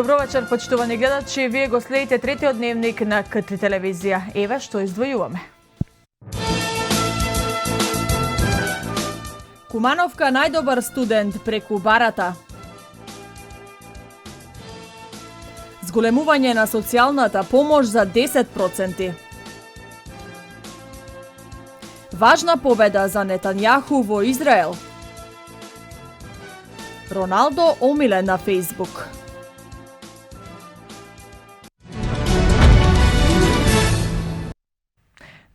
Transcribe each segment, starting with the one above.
Добро вечер, почитувани гледачи. Вие го следите третиот дневник на КТ телевизија. Еве што издвојуваме. Кумановка најдобар студент преку барата. Зголемување на социјалната помош за 10%. Важна победа за Нетањаху во Израел. Роналдо омилен на Фејсбук.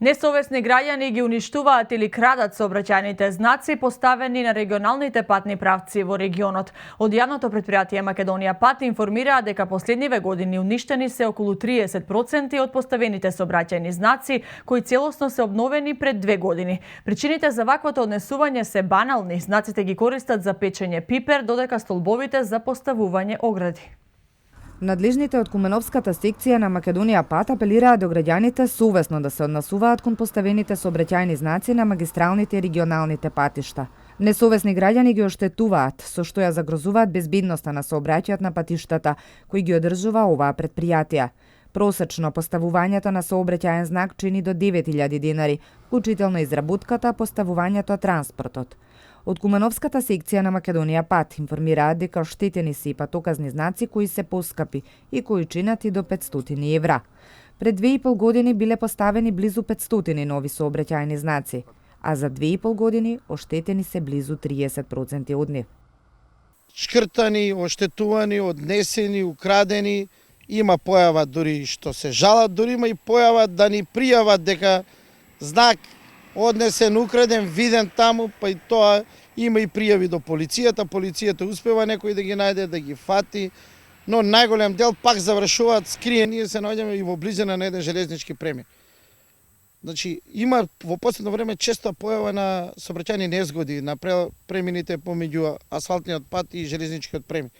Несовесни граѓани ги уништуваат или крадат сообраќајните знаци поставени на регионалните патни правци во регионот. Од јавното претпријатие Македонија Пат информираа дека последниве години уништени се околу 30% од поставените сообраќајни знаци, кои целосно се обновени пред 2 години. Причините за ваквото однесување се банални. Знаците ги користат за печење пипер, додека столбовите за поставување огради. Надлежните од Куменовската секција на Македонија Пат апелираат до граѓаните совесно да се однесуваат кон поставените сообраќајни знаци на магистралните и регионалните патишта. Несовесни граѓани ги оштетуваат, со што ја загрозуваат безбедноста на сообраќајот на патиштата, кои ги одржува оваа претпријатија. Просечно поставувањето на сообраќајен знак чини до 9000 денари, вклучително изработката, поставувањето, транспортот. Од Куменовската секција на Македонија Пат информираат дека оштетени се и патоказни знаци кои се поскапи и кои чинат и до 500 евра. Пред 2,5 години биле поставени близу 500 нови сообраќајни знаци, а за 2,5 години оштетени се близу 30% од нив. Шкртани, оштетувани, однесени, украдени, има појава дури што се жалат, дури има и појава да ни пријават дека знак однесен, украден, виден таму, па и тоа има и пријави до полицијата. Полицијата успева некој да ги најде, да ги фати, но најголем дел пак завршуваат скриени. Ние се наоѓаме и во близина на еден железнички премиј. Значи, има во последно време честа појава на сообраќајни незгоди на премините помеѓу асфалтниот пат и железничкиот премиј.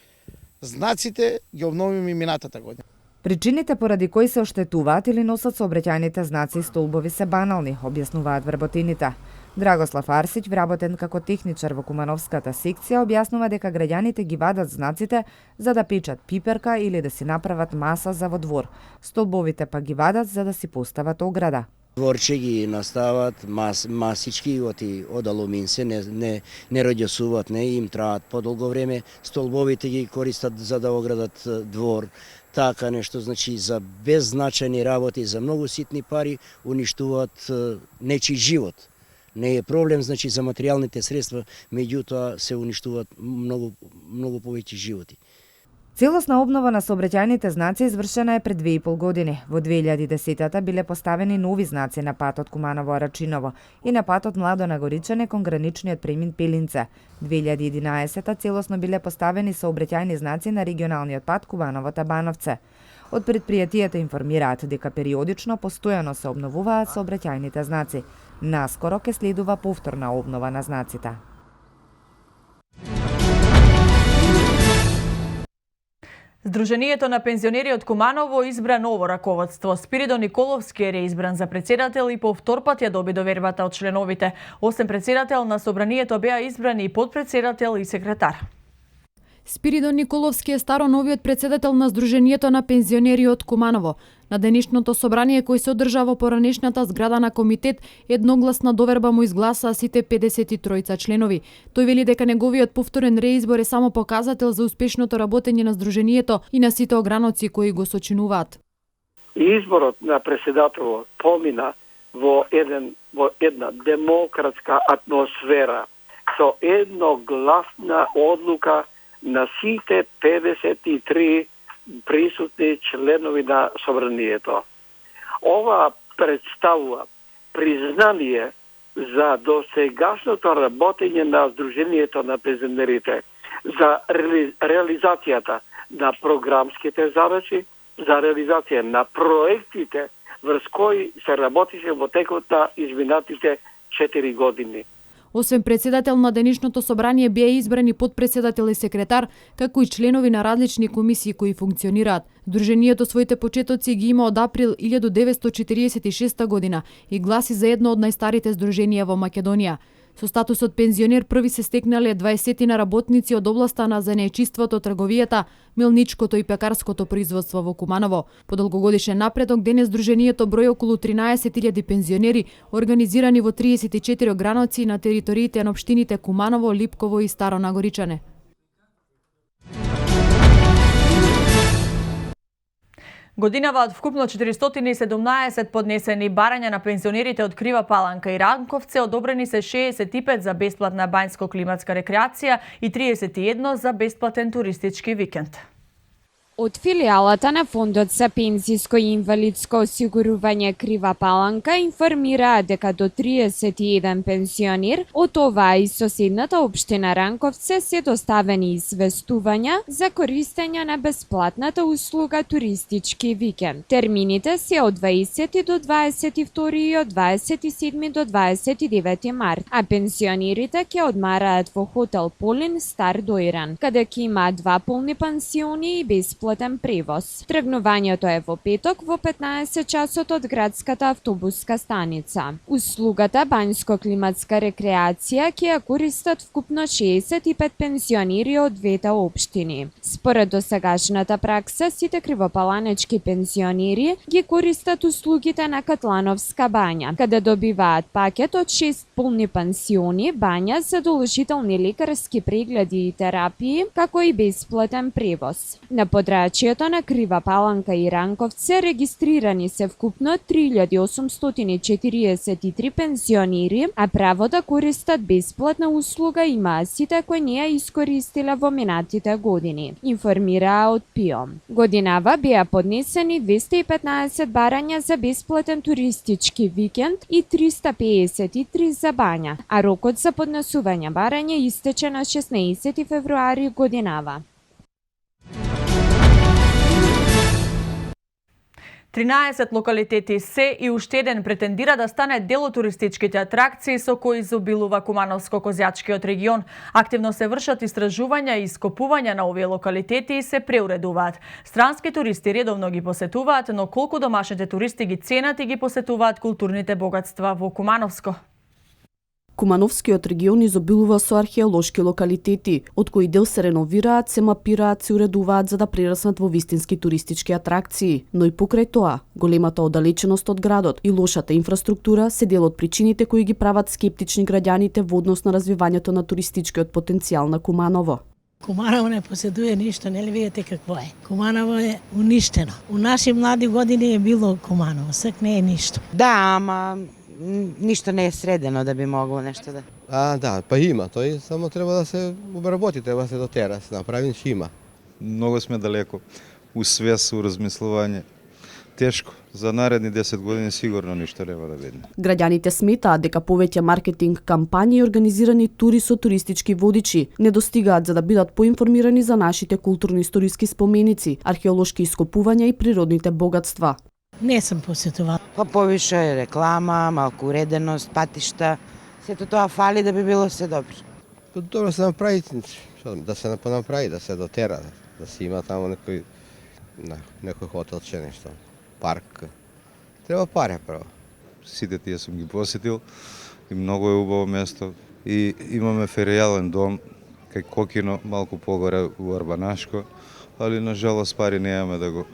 Знаците ги обновиме и минатата година. Причините поради кои се оштетуваат или носат сообраќајните знаци и столбови се банални, објаснуваат вработените. Драгослав Арсиќ, вработен како техничар во Кумановската секција, објаснува дека граѓаните ги вадат знаците за да печат пиперка или да си направат маса за во двор. Столбовите па ги вадат за да си постават ограда. Дворче ги настават масички од алумин се, не раѓасуваат, не им траат подолго време. Столбовите ги користат за да оградат двор. Така нешто, значи, за беззначајни работи, за многу ситни пари, уништуваат нечи живот. Не е проблем, значи, за материјалните средства, меѓутоа се уништуваат многу повеќе животи. Целосна обнова на сообраќајните знаци извршена е пред 2,5 години. Во 2010-та биле поставени нови знаци на патот Куманово-Рачиново и на патот Младо на Горичане кон граничниот премин Пелинце. 2011-та целосно биле поставени сообраќајни знаци на регионалниот пат Кубаново-Табановце. Од претпријатијата информираат дека периодично постојано се обновуваат сообраќајните знаци. Наскоро ќе следува повторна обнова на знаците. Сдруженијето на пензионери од Куманово избра ново раководство. Спиридон Николовски е реизбран за председател и по втор пат ја доби довербата од членовите. Осем председател на собранието беа избрани и подпредседател и секретар. Спиридон Николовски е старо новиот председател на Сдруженијето на пензионери од Куманово. На денешното собрание кој се одржа во поранешната зграда на комитет, едногласна доверба му изгласаа сите 53 членови. Тој вели дека неговиот повторен реизбор е само показател за успешното работење на Сдруженијето и на сите ограноци кои го сочинуваат. Изборот на председателот помина во една демократска атмосфера со едногласна одлука на сите 53 присутни членови на собранието. Ова представува признание за досегашното работење на Сдруженијето на пензионерите, за реализацијата на програмските задачи, за реализација на проектите врз кои се работише во текот на изминатите 4 години. Освен председател на денешното собрание беа избрани подпредседател и секретар, како и членови на различни комисии кои функционираат. Сдруженијето своите почетоци ги има од април 1946 година и гласи за едно од најстарите сдруженија во Македонија. Со статусот пензионер први се стекнале 20 работници од областа на занаечиството, трговијата, мелничкото и пекарското производство во Куманово. По долгогодишен напредок, денес Сдруженијето брои околу 13.000 пензионери, организирани во 34 ограноци на териториите на општините Куманово, Липково и Старо Нагоричане. Годинава од вкупно 417 поднесени барања на пензионерите од Крива Паланка и Ранковце, одобрени се 65 за бесплатна бањско-климатска рекреација и 31 за бесплатен туристички викенд. Од филијалата на Фондот за пензиско и инвалидско осигурување Крива Паланка информираа дека до 31 пензионер од оваа и соседната општина Ранковце се доставени известувања за користење на бесплатната услуга туристички викенд. Термините се од 20 до 22 и од 27 до 29 март, а пензионерите ќе одмараат во хотел Полин Стар Дојран, каде ќе имаат 2 полни пансиони и бесплатен превоз. Тргнувањето е во петок во 15 часот од градската автобуска станица. Услугата бањско-климатска рекреација ќе ја користат вкупно 65 пензионери од двете општини. Според досегашната пракса, сите кривопаланечки пензионери ги користат услугите на Катлановска бања, каде добиваат пакет од 6 полни пансиони, бања, задолжителни лекарски прегледи и терапии, како и бесплатен превоз. На подрачјето на Крива Паланка и Ранковце регистрирани се вкупно 3843 пензионери, а право да користат бесплатна услуга имаа сите кои не ја искористиле во минатите години, информираа од ПИО. Годинава беа поднесени 215 барања за бесплатен туристички викенд и 353 за бања, а рокот за поднесување барања истече на 16 февруари годинава. 13 локалитети се и уште еден претендира да стане дел од туристичките атракции со кои изобилува Кумановско-Козјачкиот регион. Активно се вршат истражувања и ископувања на овие локалитети и се преуредуваат. Странски туристи редовно ги посетуваат, но колку домашните туристи ги ценат и ги посетуваат културните богатства во Кумановско? Кумановскиот регион изобилува со археолошки локалитети, од кои дел се реновираат, се мапираат, се уредуваат за да прераснат во вистински туристички атракции. Но и покрај тоа, големата оддалеченост од градот и лошата инфраструктура се дел од причините кои ги прават скептични граѓаните во однос на развивањето на туристичкиот потенцијал на Куманово. Куманово не поседуе ништо, нели видите какво е. Куманово е уништено. У наши млади години е било Куманово, сак не е ништо. Да, ама ништо не е средено да би могло нешто да... Да, па има, тој само треба да се обработи, треба да се дотера, се направи, че има. Многу сме далеко, у свес, у размислување. Тешко, за наредни 10 години сигурно ништо нема да видиме. Граѓаните сметаат дека повеќе маркетинг кампањи и организирани тури со туристички водичи не достигаат за да бидат поинформирани за нашите културно-историски споменици, археолошки ископувања и природните богатства. Не сум посетувала. Па повише реклама, малку уреденост, патишта, сето тоа фали да би било се добро. Добро се направи, да се направи, да се дотера, да се има тамо некој хотелче, нешто, парк. Треба паре право. Сите тие сум ги посетил и многу е убаво место. И имаме феријален дом кај Кокино, малку погоре у Арбанашко, али на жалост пари немаме да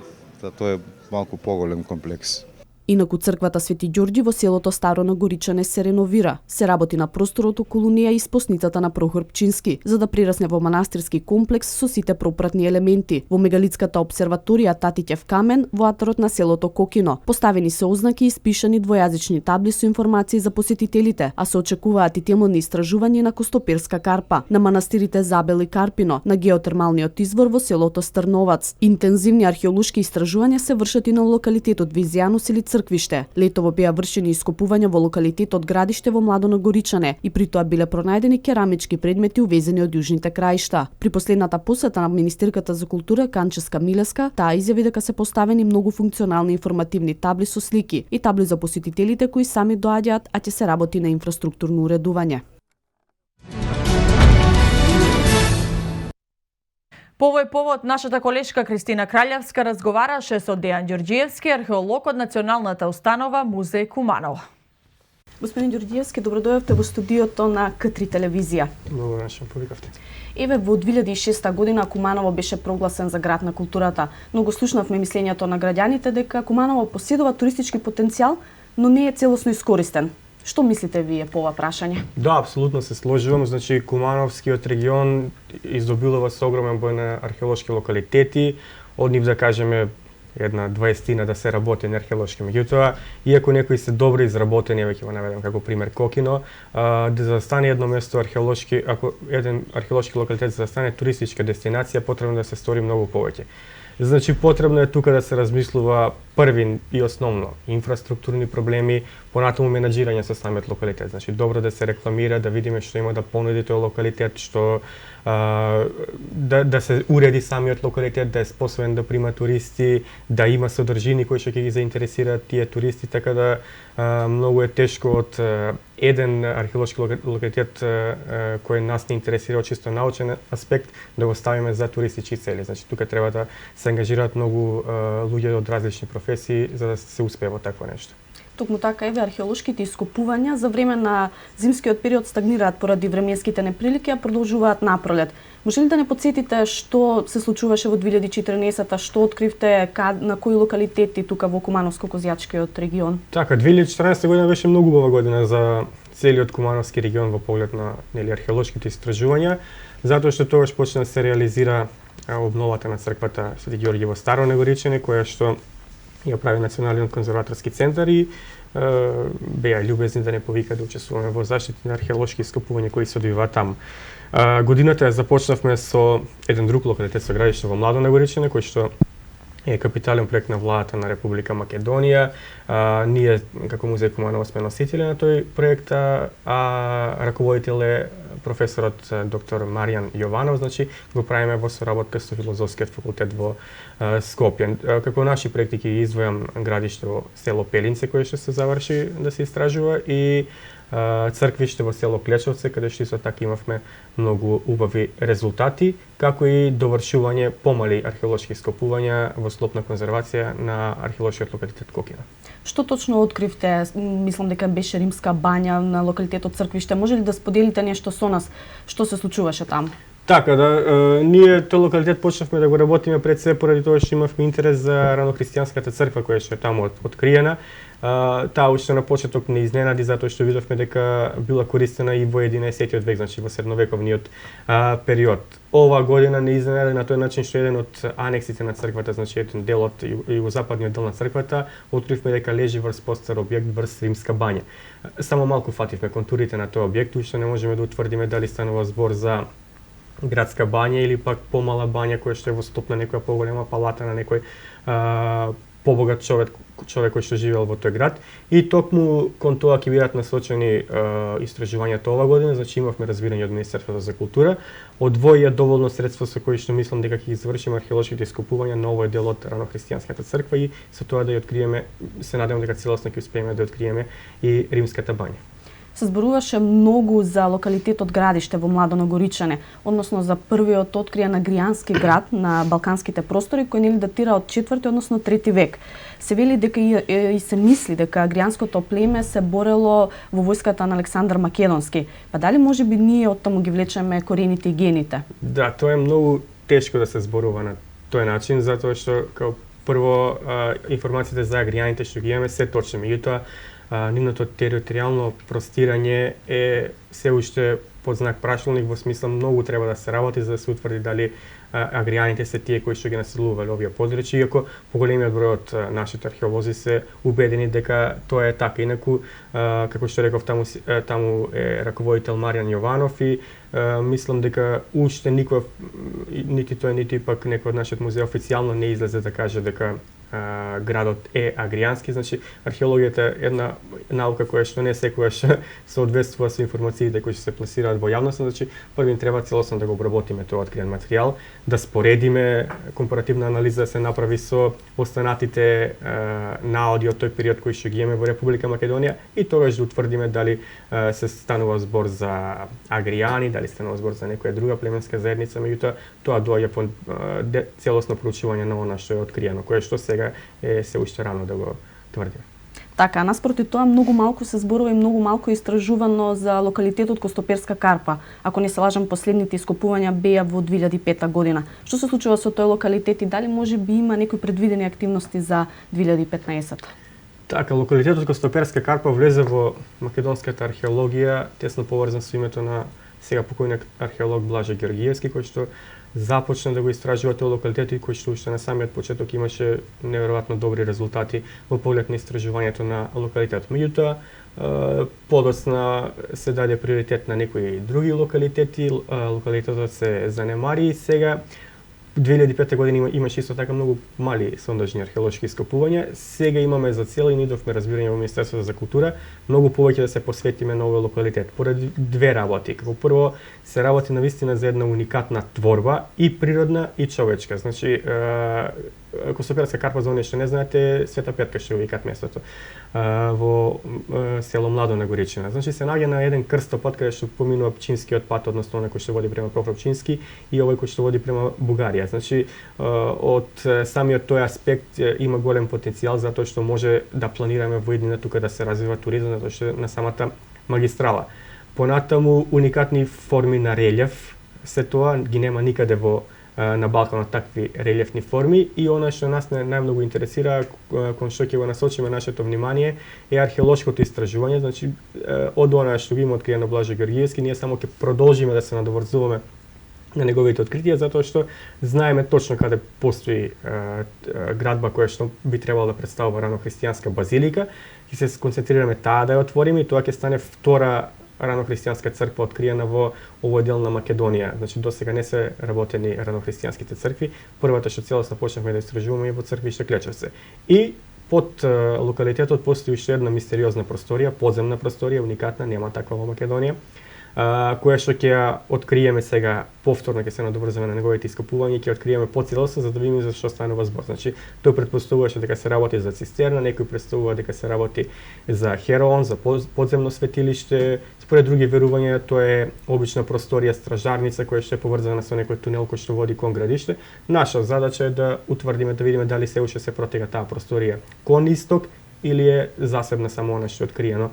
тоа е малку поголем комплекс. Инаку црквата Свети Ѓорѓи во селото Старо Нагоричане се реновира. Се работи на просторот околу неа и спосницата на Прохор Пчински, за да прерасне во манастирски комплекс со сите пропратни елементи. Во мегалитската обсерваторија Татиќев камен во атарот на селото Кокино. Поставени се ознаки и испишани двојазични табли со информации за посетителите, а се очекуваат и темелни истражувања на Костоперска карпа, на манастирите Забел и Карпино, на геотермалниот извор во селото Стрновац. Интензивни археолошки истражувања се вршат и на локалитетот Визијанус или Црквиште. Летово беа вршени ископувања во локалитетот Градиште во Младо Нагоричане и при тоа биле пронајдени керамички предмети увезени од јужните краишта. При последната посета на министерката за култура Канческа Милеска, таа изјави дека се поставени многу функционални информативни табли со слики и табли за посетителите кои сами доаѓаат, а ќе се работи на инфраструктурно уредување. По овој повод, нашата колешка Кристина Краљевска разговараше со Дејан Ѓорѓиевски, археолог од Националната установа Музеј Куманово. Господин Ѓорѓиевски, добродојавте во студиото на К3 телевизија. Многу нашо повикавте. Еве, во 2006 година Куманово беше прогласен за град на културата, но го слушнавме мислењето на граѓаните дека Куманово поседува туристички потенцијал, но не е целосно искористен. Што мислите вие по ова прашање? Да, апсолутно се сложувам. Значи, Кумановскиот регион изобилува со огромен број на археолошки локалитети, од нив да кажеме една 20 да се работи на археолошки. Меѓутоа, иако некои се добро изработени, веќе го наведам како пример Кокино, да застане едно место археолошки, ако еден археолошки локалитет застане туристичка дестинација, потребно да се стори многу повеќе. Значи, потребно е тука да се размислува први и основно инфраструктурни проблеми, понатаму менаџирање со самиот локалитет. Значи, добро да се рекламира, да видиме што има да понуди тој локалитет, што да се уреди самиот локалитет, да е способен да прима туристи, да има содржини кои што ќе ги заинтересираат тие туристи, така да многу е тешко од еден археолошки локалитет кој нас не интересира од чисто научен аспект да го ставиме за туристички цели. Значи, тука треба да се ангажираат многу луѓе од различни професии за да се успее во такво нешто. Токму така, еве, археолошките ископувања за време на зимскиот период стагнираат поради временските неприлики, а продолжуваат напролет. Може ли да не подсетите што се случуваше во 2014-та, што откривте, на кои локалитети тука во Кумановско-Козјачкиот регион? Така, 2014 година беше многу убава година за целиот Кумановски регион во поглед на археолошките истражувања, затоа што тогаш почна да се реализира обновата на црквата Свети Ѓорѓе во Старо Негоричене, која што ја прави Националниот конзерваторски центар и беа љубезни да не повика да учествуваме во заштити на археолошки ископувања кои се одвиваат таму. Годината ја започнавме со еден друг локалитет со градиште во Младо Негоричене, кој што е капитален проект на владата на Република Македонија. Ние како музеј Куманово сме носители на тој проект, а раководител е професорот доктор Маријан Јованов, значи го правиме во соработка со Филозофскиот факултет во Скопје. Како наши проекти ќе издвојам градиште во село Пелинце кое што се заврши да се истражува и црквиште во село Клечовце, каде што исто така имавме многу убави резултати, како и довршување помали археолошки ископувања во склоп на конзервација на археолошкиот локалитет Кокина. Што точно откривте? Мислам дека беше римска бања на локалитетот Црквиште. Може ли да споделите нешто со нас? Што се случуваше таму? Така, да, ние тој локалитет почнавме да го работиме пред се поради тоа што имавме интерес за ранохристијанската црква која што е таму откриена. Таа уште на почеток не изненади затоа што видовме дека била користена и во 11-тиот век, значи во средновековниот период. Ова година не изненади на тој начин што еден од анексите на црквата, значи еден дел од југозападниот дел на црквата, откривме дека лежи врз постар објект врз римска бања. Само малку фативме контурите на тој објект, уште не можеме да утврдиме дали станува збор за градска бања или пак помала бања која што е во стоп на некоја поголема палата на некој побогат човек кој што живеел во тој град. И токму кон тоа ќе бидат насочени истражувањата ова година, значи имавме разбирање од Министерството за култура, одвоија доволно средства со кои што мислам дека ќе ги завршиме археолошките ископувања на овој дел од ранохристијанската црква и со тоа да ја откриеме, се надевам дека целосно ќе успееме да откриеме и римската бања. Се зборуваше многу за локалитетот Градиште во Младо Негоричене, односно за првиот откриен агријански град на балканските простори кој нели датира од 4 односно 3 век. Се вели дека и се мисли дека агријанското племе се борело во војската на Александар Македонски. Па дали можеби ние од таму ги влечеме корените и гените? Да, тоа е многу тешко да се зборува на тој начин затоа што како прво информациите за агријаните што ги имаме се точни, меѓутоа нивното територијално простирање е се уште под знак прашалник, во смисла многу треба да се работи за да се утврди дали агријаните се тие кои што ги населувале овие подрачја, иако поголемиот број од нашите археолози се убедени дека тоа е така. Инаку, како што реков, таму е раководител Маријан Јованов и мислам дека уште никој, нити тој, нити пак некој од нашиот музеј официјално не излезе да каже дека градот е агријански, значи археологијата е една наука која што не секогаш соодветствува со информациите кои се пласираат во јавноста, значи први треба целосно да го обработиме тој откриен материјал, да споредиме, компаративна анализа се направи со останатите наоди од тој период кои што ги имаме во Република Македонија и тогаш да утврдиме дали се станува збор за агријани, дали станува збор за некоја друга племенска заедница, меѓутоа тоа доаѓа по целосно проучување на она што е откриено, кое што сега е се уште рано да го тврдиме. Така, наспроти тоа многу малку се зборува и многу малку е истражувано за локалитетот Костоперска карпа. Ако не се лажам, последните ископувања беа во 2005 година. Што се случува со тој локалитет и дали може би има некои предвидени активности за 2015? Така, локалитетот Костоперска карпа влезе во македонската археологија, тесно поврзан со името на сега покојниот археолог Блаже Георгиевски, кој што започна да го истражува тој локалитет и кој што уште на самиот почеток имаше неверојатно добри резултати во поглед на истражувањето на локалитетот. Меѓутоа, подоцна се даде приоритет на некои други локалитети, локалитетот се занемари и сега 2005 година имаше исто така многу мали сондажни археолошки ископувања. Сега имаме за цел и нидовме разбирање во Министерството за култура многу повеќе да се посветиме на овој локалитет. Поради две работи. Како прво се работи навистина за една уникатна творба и природна и човечка. Значи Костоперска карпа, за оние што не знаете, Света Петка што викаат местото во село Младо на Горичина. Значи се наоѓа на еден крстопат каде што поминува Пчинскиот пат, односно оној кој што води према Прокопчински и овој кој што води према Бугарија. Значи од самиот тој аспект има голем потенцијал затоа што може да планираме во иднина тука да се развива туризам, затоа што на самата магистрала. Понатаму уникатни форми на релјеф, се тоа ги нема никаде на Балканот такви релјефни форми и она што нас најмногу интересира, кон што ќе го насочиме нашето внимание, е археолошкото истражување. Значи од она што го има откриено Блаже Георгиевски, ние само ќе продолжиме да се надоврзуваме на неговите откритија, затоа што знаеме точно каде постои градба која што би требало да представува ранохристијанска базилика. Ќе се концентрираме таа да ја отвориме и тоа ќе стане втора ранохристијанска црква откриена во овој дел на Македонија. Значи досега не се работени ранохристијанските цркви. Првата што целосно почнавме да истражуваме е во црквиште Клечевце. И под локалитетот постои уште една мистериозна просторија, подземна просторија, уникатна, нема таква во Македонија, која што ќе ја откриеме сега, повторно ќе се надоврзаме на неговите ископувања и ќе откриеме поцелосно за да видиме за што станува збор. Значи тој претпоставуваше дека се работи за цистерна, некој представува дека се работи за Хероон, за подземно светилиште. Според други верувања тоа е обична просторија стражарница која што е поврзана со некој тунел кој што води кон градиште. Наша задача е да утврдиме, да видиме дали се уште се протега таа просторија кон исток или е засебна само она што е откриено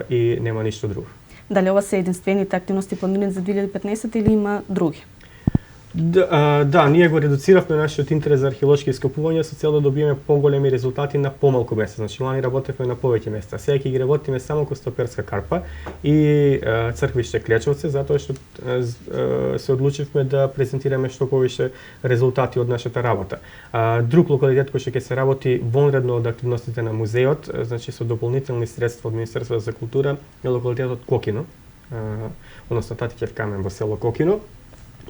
и нема ништо друго. Дали ова се единствените активности планирани за 2015 или има други? Да, ние го редуциравме нашиот интерес за археолошки ископувања со цел да добиеме поголеми резултати на помалку места. Значи лани работевме на повеќе места. Сега ќе ги работиме само Костоперска карпа и црквиште Клечевце, затоа што се одлучивме да презентираме што повеќе резултати од нашата работа. Друг локалитет кој што ќе се работи вонредно од активностите на музеот, значи со дополнителни средства од Министерството за култура, е локалитетот Кокино, односно Татикев камен во село Кокино.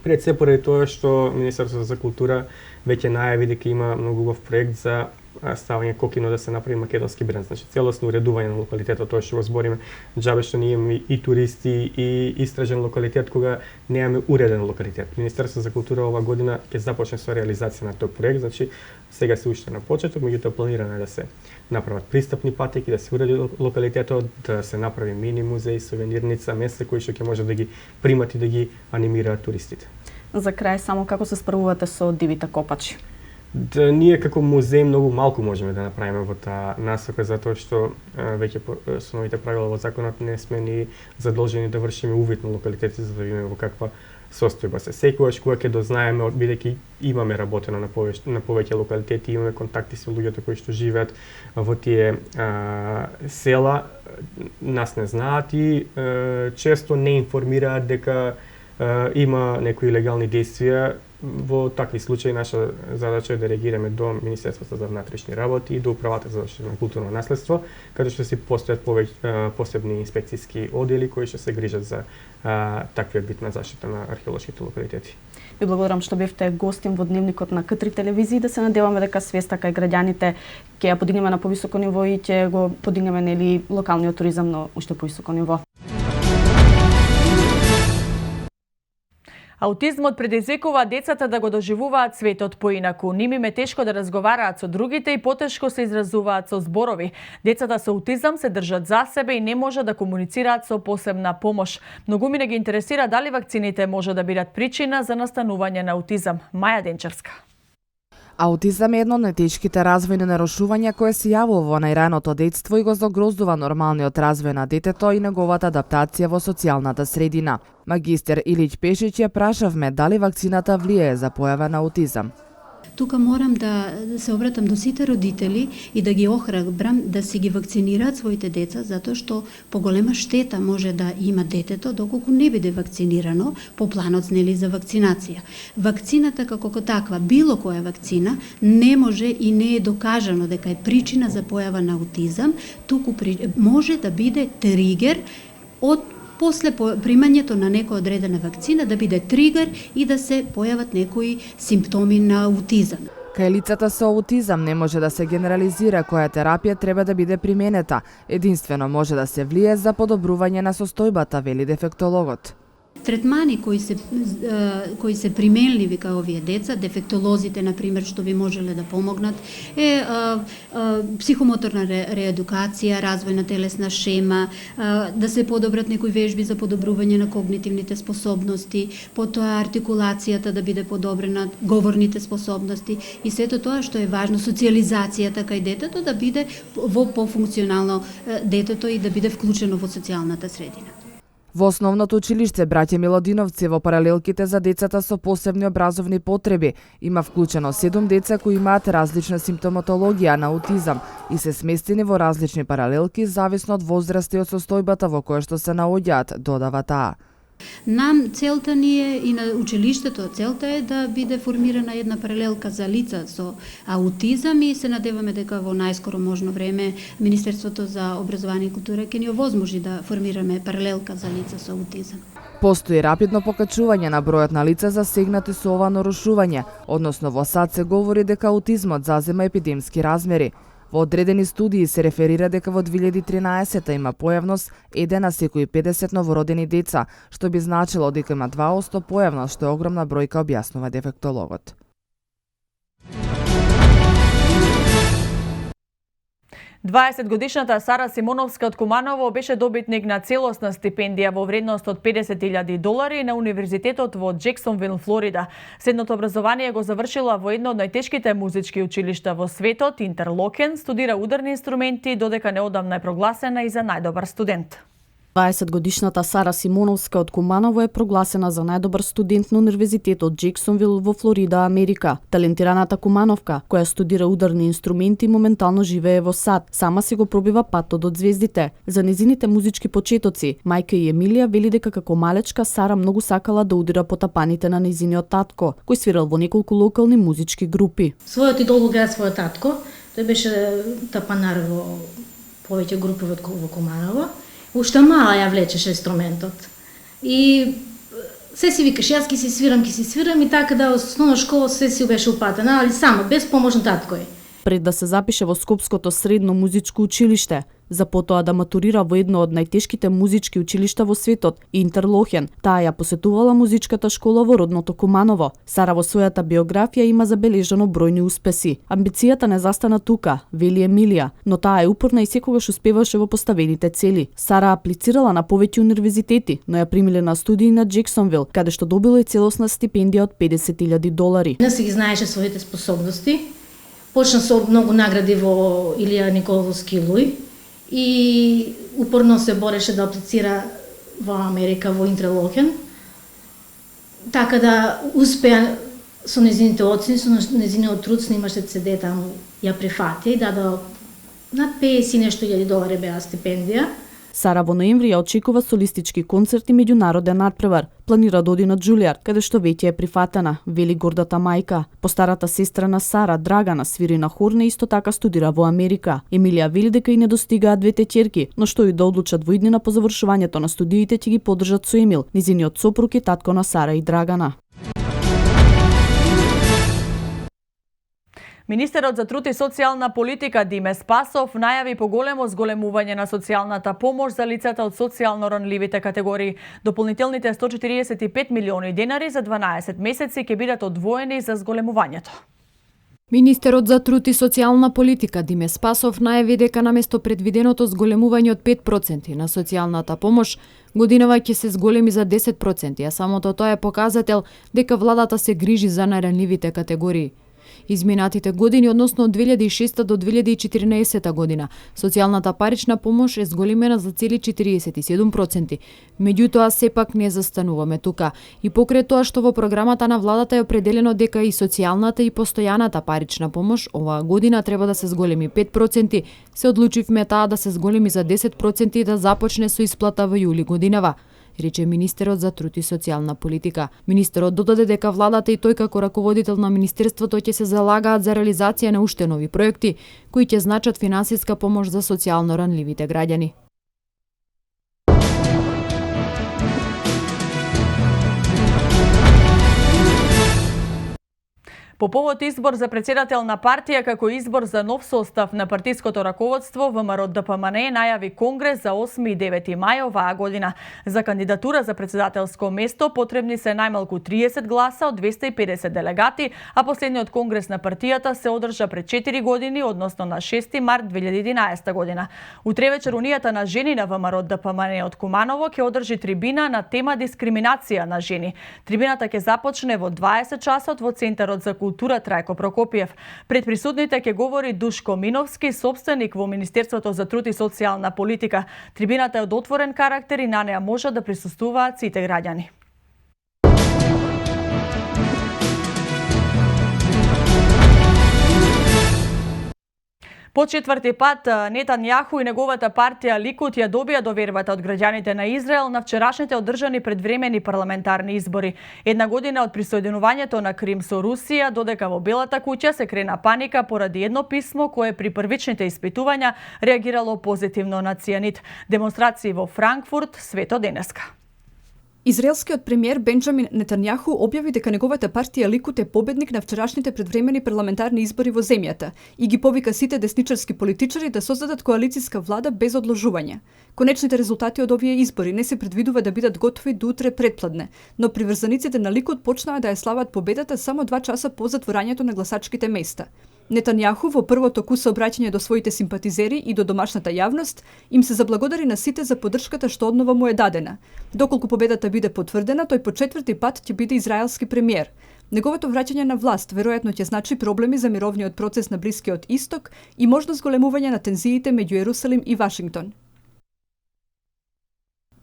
Пред се поради тоа што Министерството за култура веќе најави дека има многу убав проект за ставање Кокино да се направи македонски бренд. Значи целосно уредување на локалитетот, тоа што го збориме, џабе што ние имаме и туристи и истражен локалитет кога немаме уреден локалитет. Министерството за култура ова година ќе започне со реализација на тој проект, значи сега се уште на почеток, меѓутоа планирано е да се направат пристапни патеки, да се уреди локалитетот, да се направи мини музеј, сувенирница, места кои што ќе може да ги примат и да ги анимираат туристите. За крај, само како се справувате со дивите копачи? Да, ние како музеј многу малку можеме да направиме во таа насока, затоа што веќе со новите правила во законот не сме ни задолжени да вршиме увид на локалитети за да видиме во каква состојба се. Секогаш кога ќе дознаеме, бидејќи имаме работено на повеќе локалитети, имаме контакти со луѓето кои што живеат во тие села, нас не знаат и често не информираат дека има некои легални действија. Во такви случаи наша задача е да реагираме до Министерството за внатрешни работи и до Управата за заштита на културно наследство, каде што си постојат посебни инспекцијски одели кои што се грижат за таквиот вид на заштита на археолошките локалитети. Ви благодарам што бевте гостин во дневникот на К3 телевизија, да се надеваме дека свеста кај граѓаните ќе ја подигнеме на повисоко ниво и ќе го подигнеме нели локалниот туризам на уште повисоко ниво. Аутизмот предизвикува децата да го доживуваат светот поинаку. Ним им е тешко да разговараат со другите и потешко се изразуваат со зборови. Децата со аутизам се држат за себе и не може да комуницираат со посебна помош. Многумина ги интересира дали вакцините може да бидат причина за настанување на аутизам. Маја Денчарска. Аутизам е едно од најтешките развојни нарушувања кое се јавува во најраното детство и го загроздува нормалниот развој на детето и неговата адаптација во социјалната средина. Магистер Илич Пешич ја прашавме дали вакцината влијае за појава на аутизам. Тука морам да се обратам до сите родители и да ги охрабрам да си ги вакцинираат своите деца, затоа што поголема штета може да има детето доколку не биде вакцинирано по планот нели за вакцинација. Вакцината како таква, било која вакцина, не може и не е докажано дека е причина за појава на аутизам, туку може да биде тригер од после примањето на некоја одредена вакцина да биде тригер и да се појават некои симптоми на аутизам. Кај лицата со аутизам не може да се генерализира која терапија треба да биде применета. Единствено може да се влие за подобрување на состојбата, вели дефектологот. Третмани кои се применливи кај овие деца, дефектолозите, например, што би можеле да помогнат, е психомоторна реедукација, развој на телесна шема, да се подобрат некои вежби за подобрување на когнитивните способности, потоа артикулацијата да биде подобрена, говорните способности и сето тоа што е важно, социјализацијата кај детето да биде во пофункционално детето и да биде вклучено во социјалната средина. Во основното училиште Браќа Милодиновци во паралелките за децата со посебни образовни потреби има вклучено 7 деца кои имаат различна симптоматологија на аутизам и се сместени во различни паралелки зависно од возраста и од состојбата во која што се наоѓаат, додава таа. Нам целта ни е и на училиштето, целта е да биде формирана една паралелка за лица со аутизам и се надеваме дека во најскоро можно време Министерството за образование и култура ќе ни овозможи да формираме паралелка за лица со аутизам. Постои рапидно покачување на бројот на лица засегнати со ова нарушување, односно во САД се говори дека аутизмот зазема епидемски размери. Во одредени студии се реферира дека во 2013 има појавност 1 на секои 50 новородени деца, што би значило дека има 2% појавност, што е огромна бројка, објаснува дефектологот. Годишната Сара Симоновска од Куманово беше добитник на целосна стипендија во вредност од $50,000 на Универзитетот во Джексонвил, Флорида. Средното образование го завршила во едно од најтешките музички училишта во светот, Интерлокен, студира ударни инструменти, додека неодамна е прогласена и за најдобар студент. 20-годишната Сара Симоновска од Куманово е прогласена за најдобар студент на Универзитетот Джексонвил во Флорида, Америка. Талентираната Кумановка, која студира ударни инструменти, моментално живее во САД. Сама си го пробива патот од звездите. За незините музички почетоци, мајка и Емилија вели дека како малечка Сара многу сакала да удира по тапаните на незиниот татко, кој свирал во неколку локални музички групи. Својот идол го гледа својот татко. Тој беше тапанар во повеќе групи во Куманово. Уште мала ја влечеше инструментот. И се си викаш, јас ќе си свирам и така да основна школа се си беше упатена, али само, без помош на таткој. Пред да се запише во Скопското средно музичко училиште, за потоа да матурира во едно од најтешките музички училишта во светот, Интерлохен, таа ја посетувала музичката школа во родното Куманово. Сара во својата биографија има забележано бројни успеси. Амбицијата не застана тука, вели Емилија, но таа е упорна и секогаш успеваше во поставените цели. Сара аплицирала на повеќе универзитети, но ја примиле на студии на Джексонвил, каде што добила и целосна стипендија од $50,000. Не си ги знаеше своите способности. Почна со многу награди во Илија Николовски Луј и упорно се бореше да аплицира во Америка, во Интерлокен. Така да успеа со незините оцени, со незиниот труд, снимаше CD таму, ја прифатија и даде над $50,000 беа стипендија. Сара во ноември ја очекува солистички концерт и меѓународен надпревар. Планира да оди на Џулијар, каде што веќе е прифатена, вели гордата мајка. Постарата сестра на Сара, Драгана, свири на хорн и исто така студира во Америка. Емилија вели дека и не достигаат двете ќерки, но што и да одлучат во иднина по завршувањето на студиите ќе ги поддржат со Емил, низиниот сопруг и татко на Сара и Драгана. Министерот за труд и социјална политика Диме Спасов најави поголемо зголемување на социјалната помош за лицата од социјално ранливите категории. Дополнителните 145 милиони денари за 12 месеци ќе бидат одвоени за зголемувањето. Министерот за труд и социјална политика Диме Спасов најави дека наместо предвиденото зголемување од 5% на социјалната помош, годинава ќе се зголеми за 10%, а самото тоа е показател дека владата се грижи за најранливите категории. Изминатите години, односно од 2006 до 2014 година, социјалната парична помош е зголемена за цели 47%. Меѓутоа, сепак не застануваме тука. И покрај тоа што во програмата на владата е определено дека и социјалната и постојаната парична помош оваа година треба да се зголеми 5%, се одлучивме таа да се зголеми за 10% и да започне со исплата во јули годинава, рече министерот за труд и социјална политика. Министерот додаде дека владата и тој како раководител на министерството ќе се залагаат за реализација на уште нови проекти кои ќе значат финансиска помош за социјално ранливите граѓани. По повод избор за председател на партија како избор за нов состав на партиското раководство, ВМРО ДПМН најави конгрес за 8 и 9 мај оваа година. За кандидатура за председателско место потребни се најмалку 30 гласа од 250 делегати, а последниот конгрес на партијата се одржа пред 4 години, односно на 6 март 2011 година. Утре вечер Унијата на жени на ВМРО ДПМН од Куманово ќе одржи трибина на тема дискриминација на жени. Трибината ќе започне во 20 часот во Центарот за култура Трајко Прокопиев. Пред присутните ќе говори Душко Миновски, собственик во Министерството за труд и социјална политика. Трибината е од отворен карактер и на неа може да присуствуваат сите граѓани. По четврти пат Нетањаху и неговата партија Ликуд ја добија довербата од граѓаните на Израел на вчерашните одржани предвремени парламентарни избори. Една година од присоединувањето на Крим со Русија, додека во Белата куќа се крена паника поради едно писмо кое при првичните испитувања реагирало позитивно на цијанид. Демонстрации во Франкфурт свето денеска. Израелскиот премиер Бенџамин Нетањаху објави дека неговата партија Ликуд е победник на вчерашните предвремени парламентарни избори во земјата и ги повика сите десничарски политичари да создадат коалициска влада без одложување. Конечните резултати од овие избори не се предвидува да бидат готови до утре предпладне, но приврзаниците на Ликуд почнаа да ја слават победата само 2 часа по затворањето на гласачките места. Нетањаху во првото куса обраќање до своите симпатизери и до домашната јавност им се заблагодари на сите за поддршката што однова му е дадена. Доколку победата биде потврдена, тој по четврти пат ќе биде израелски премиер. Неговото враќање на власт веројатно ќе значи проблеми за мировниот процес на Блискиот Исток и можно зголемување на тензиите меѓу Ерусалим и Вашингтон.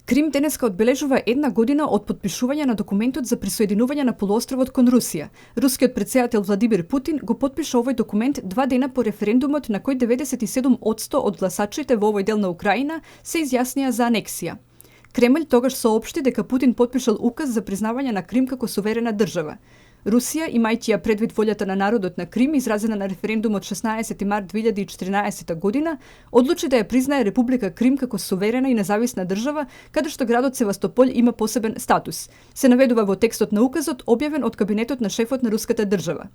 Крим денеска одбележува една година од подпишување на документот за присоединување на полуостровот кон Русија. Рускиот претседател Владимир Путин го подпиша овој документ 2 дена по референдумот на кој 97% од гласачите во овој дел на Украина се изјаснија за анексија. Кремљ тогаш соопшти дека Путин подпишал указ за признавање на Крим како суверена држава. Русија, имајќи ја предвид волјата на народот на Крим, изразена на референдумот 16 март 2014 година, одлучи да ја признае Република Крим како суверена и независна држава, каде што градот Севастополј има посебен статус. Се наведува во текстот на указот, објавен од кабинетот на шефот на руската држава.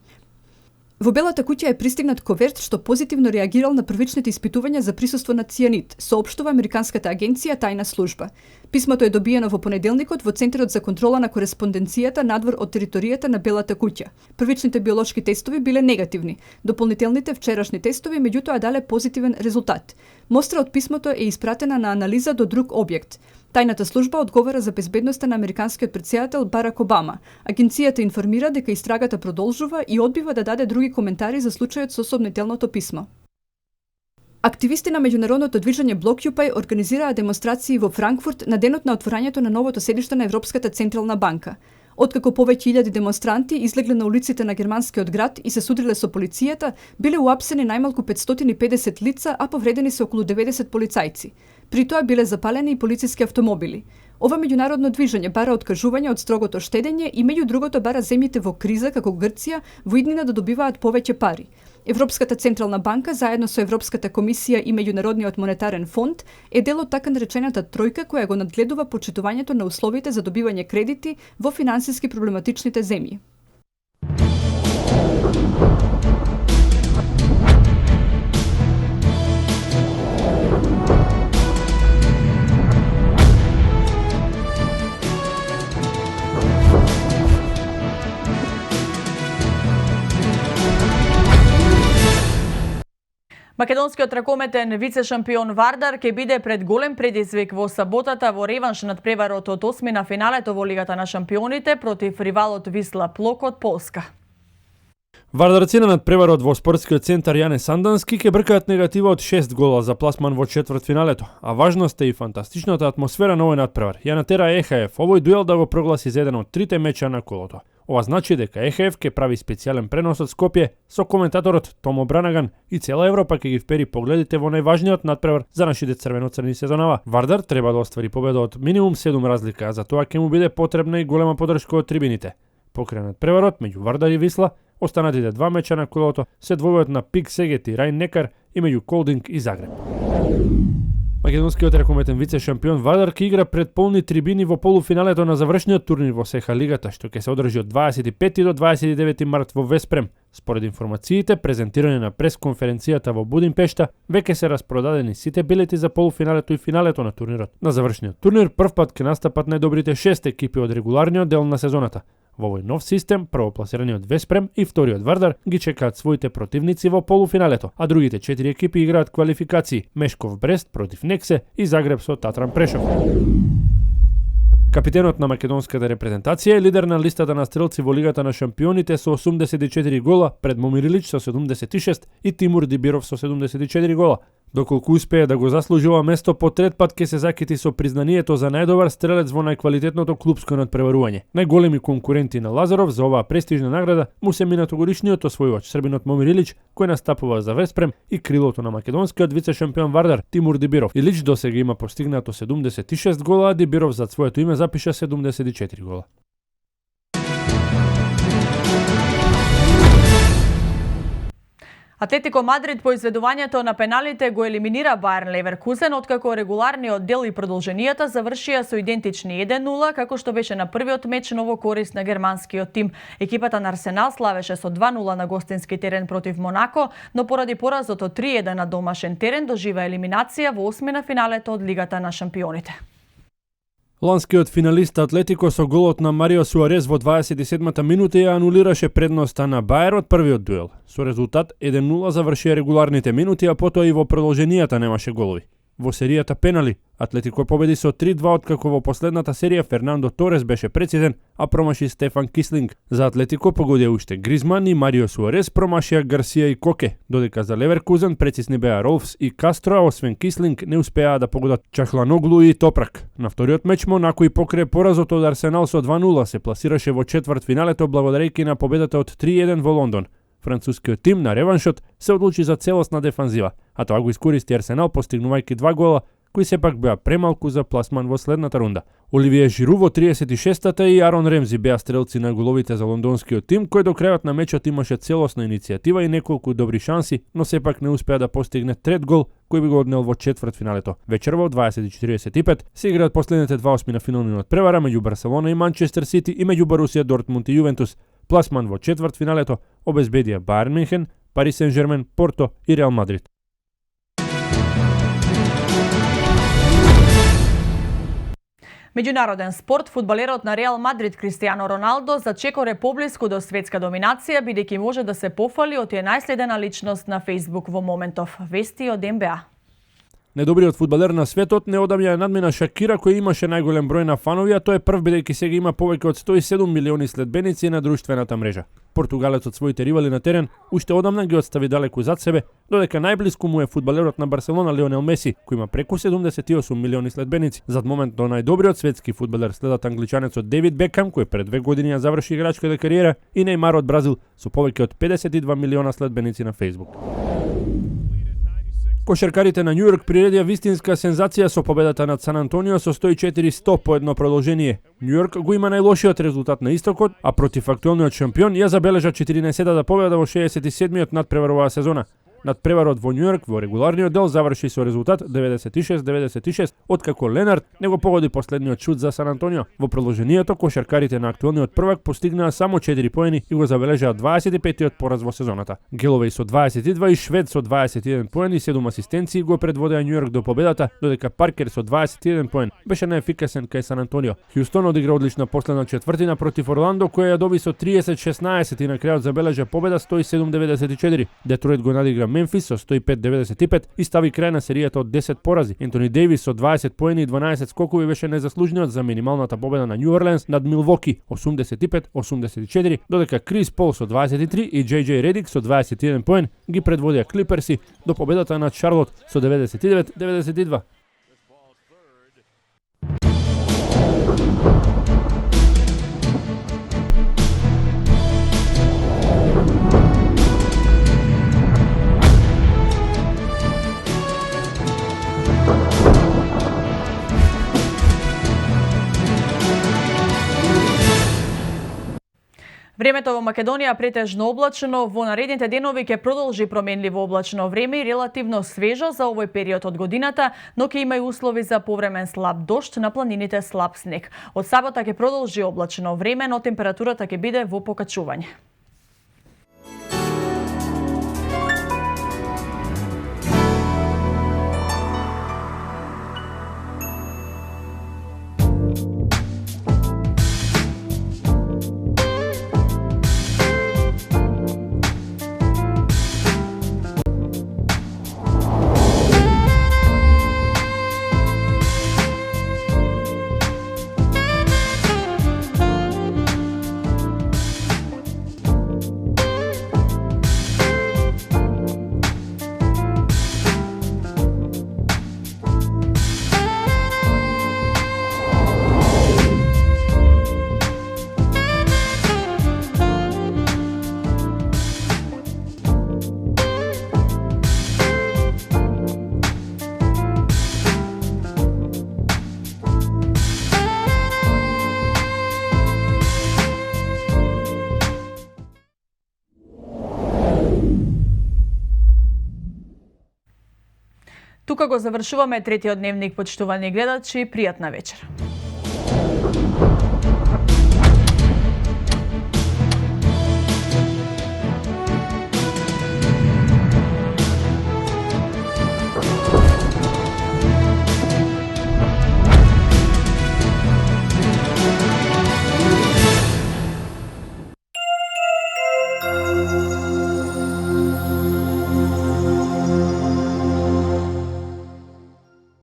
Во Белата куќа е пристигнат коверт што позитивно реагирал на првичните испитувања за присуство на цијанид, соопштува американската агенција Тајна служба. Писмото е добиено во понеделникот во Центарот за контрола на кореспонденцијата надвор од територијата на Белата куќа. Првичните биолошки тестови биле негативни. Дополнителните вчерашни тестови меѓутоа дале позитивен резултат. Мостра од писмото е испратена на анализа до друг објект. Тајната служба одговара за безбедноста на американскиот претседател Барак Обама. Агенцијата информира дека истрагата продолжува и одбива да даде други коментари за случајот со сомнителното писмо. Активисти на меѓународното движење Блокјупај организираа демонстрации во Франкфурт на денот на отворањето на новото седиште на Европската централна банка. Откако повеќе илјади демонстранти излегле на улиците на германскиот град и се судриле со полицијата, биле уапсени најмалку 550 лица, а повредени се околу 90 полицајци. При тоа биле запалени и полициски автомобили. Ова меѓународно движење бара откажување од строгото штедење и меѓу другото бара земјите во криза како Грција во иднина да добиваат повеќе пари. Европската централна банка заедно со Европската комисија и Меѓународниот монетарен фонд е дел од така наречената тројка која го надгледува почитувањето на условите за добивање кредити во финансиски проблематичните земји. Македонскиот ракометен вице-шампион Вардар ќе биде пред голем предизвик во саботата во реванш над преварот од осмина финалето во Лигата на шампионите против ривалот Висла Плок од Полска. Вардарцина над преварот во спортскиот центар Јане Сандански ке бркаат негатива од 6 гола за пласман во четвртфиналето, а важноста и фантастичната атмосфера на овој надпревар ја натера ЕХФ овој дуел да го прогласи за еден од трите меча на колото. Ова значи дека ЕХФ ке прави специјален пренос од Скопје со коментаторот Томо Бранаган и цела Европа ке ги впери погледите во најважниот надпревар за нашите црвено-црни сезонава. Вардар треба да оствари победа од минимум 7 разлика, а за тоа ќе му биде потребна и голема подршка од трибините. Покрај надпреварот меѓу Вардар и Висла, останатите два меча на колото се двојуваат на Пик Сегет и Рајн Некар и меѓу Колдинг и Загреб. Македонскиот ракометен вице-шампион Вардар ќе игра пред полни трибини во полуфиналето на завршниот турнир во СХ лигата, што ќе се одржи од 25 до 29 март во Веспрем. Според информациите презентирани на пресконференцијата во Будимпешта, веќе се распродадени сите билети за полуфиналето и финалето на турнирот. На завршниот турнир првпат ќе настапат најдобрите 6 екипи од регуларниот дел на сезоната. Во овој нов систем, првопласираниот Веспрем и вториот Вардар ги чекаат своите противници во полуфиналето, а другите 4 екипи играат квалификации: Мешков Брест против Нексе и Загреб со Татран Прешов. Капитенот на македонската репрезентација е лидер на листата на стрелци во Лигата на шампионите со 84 гола, пред Момир Илич со 76 и Тимур Дибиров со 74 гола. Доколку успее да го заслужи ова место, по трет пат ќе се закити со признанието за најдобар стрелец во најквалитетното клупско надпреварување. Најголеми конкуренти на Лазаров за оваа престижна награда му се минатогодишниот освојувач србинот Момир Илич, кој настапува за Веспрем, и крилото на македонскиот вице-шампион Вардар Тимур Дибиров. Илич досега има постигнато 76 гола, а Дибиров за своето име запиша 74 гола. Атлетико Мадрид по изведувањето на пеналите го елиминира Баерн Леверкузен, откако регуларниот дел и продолженијата завршија со идентични 1-0, како што беше на првиот меч но во корист на германскиот тим. Екипата на Арсенал славеше со 2-0 на гостински терен против Монако, но поради поразот од 3-1 на домашен терен дожива елиминација во осмина финалето од Лигата на шампионите. Ланскиот финалист Атлетико со голот на Марио Суарез во 27-та минута ја анулираше предноста на Баер од првиот дуел. Со резултат 1-0 завршија регуларните минути, а потоа и во продолженијата немаше голови. Во серијата пенали, Атлетико победи со 3-2, откако во последната серија Фернандо Торес беше прецизен, а промаши Стефан Кислинг. За Атлетико погодија уште Гризман и Марио Суарез, промашија Гарсија и Коке, додека за Леверкузен прецизни беа Ролфс и Кастро, а освен Кислинг не успеа да погодат Чахланоглу и Топрак. На вториот меч Монако и покрај поразот од Арсенал со 2-0 се пласираше во четвртфиналето благодарејќи на победата од 3-1 во Лондон. Францускиот тим на реваншот се одлучи за целосна дефанзива, а тоа го искористи Арсенал постигнувајќи 2 гола, кои сепак беа премалку за пласман во следната рунда. Оливие Жиру во 36-та и Арон Ремзи беа стрелци на головите за лондонскиот тим, кој до крајот на мечот имаше целосна иницијатива и неколку добри шанси, но сепак не успеа да постигне трет гол, кој би го однел во четвртфиналето. Вечерва од 20:45 се играат последните два осмина финални надпревара меѓу Барселона и Манчестер Сити и меѓу Борусија Дортмунд и Јувентус. Пласман во четвртфиналето обезбедија Баерн Мюнхен, Пари Сен-Жермен, Порто и Реал Мадрид. Меѓународен спорт, фудбалерот на Реал Мадрид Кристијано Роналдо зачекоре поблиску до светска доминација, бидејќи може да се пофали од најследена личност на Facebook во моментов, вести од НБА. Недобриот фудбалер на светот неодамна ја надмина Шакира, кој имаше најголем број на фанови, а тој е прв бидејќи сега има повеќе од 107 милиони следбеници на друштвената мрежа. Португалецот своите ривали на терен уште одамна ги отстави далеку зад себе, додека најблиску му е фудбалерот на Барселона Лионел Меси, кој има преку 78 милиони следбеници. Зад моментот најдобриот светски фудбалер следат англичанецот Девид Бекам, кој пред 2 години ја заврши играчката кариера, и Нејмар од Бразил со повеќе од 52 милиона следбеници на Facebook. Кошаркарите на Њујорк приредија вистинска сензација со победата над Сан Антонио со 104-100 по едно продолжение. Њујорк го има најлошиот резултат на истокот, а против актуелниот шампион ја забележа 14-та победа во 67-миот надпревар оваа сезона. Надпреварот во Њујорк во регуларниот дел заврши со резултат 96-96, откако Ленард не го погоди последниот шут за Сан Антонио. Во продолжението кошаркарите на актуелниот првак постигнаа само 4 поени и го забележаа 25-тиот пораз во сезоната. Геловеј со 22 и Швед со 21 поени и 7 асистенции го предводеа Њујорк до победата, додека Паркер со 21 поен беше најефикасен кај Сан Антонио. Хјустон одигра одлична последна четвртина против Орландо, која ја доби со 30-16 и на крајот забележа победа 107-94. Детройт го надигра Мемфис со 105-95 и стави крај на серијата од 10 порази. Ентони Дејвис со 20 поени и 12 скокови беше најзаслужениот за минималната победа на Нью Орлеанс над Милвоки 85-84, додека Крис Пол со 23 и JJ Редик со 21 поен ги предводија Клиперси до победата над Шарлот со 99-92. Времето во Македонија претежно облачно, во наредните денови ќе продолжи променливо облачно време и релативно свежо за овој период од годината, но ќе има и услови за повремен слаб дожд, на планините слаб снег. Од сабота ќе продолжи облачно време, но температурата ќе биде во покачување. Тука го завршуваме третиот дневник, почитувани гледачи, пријатна вечер.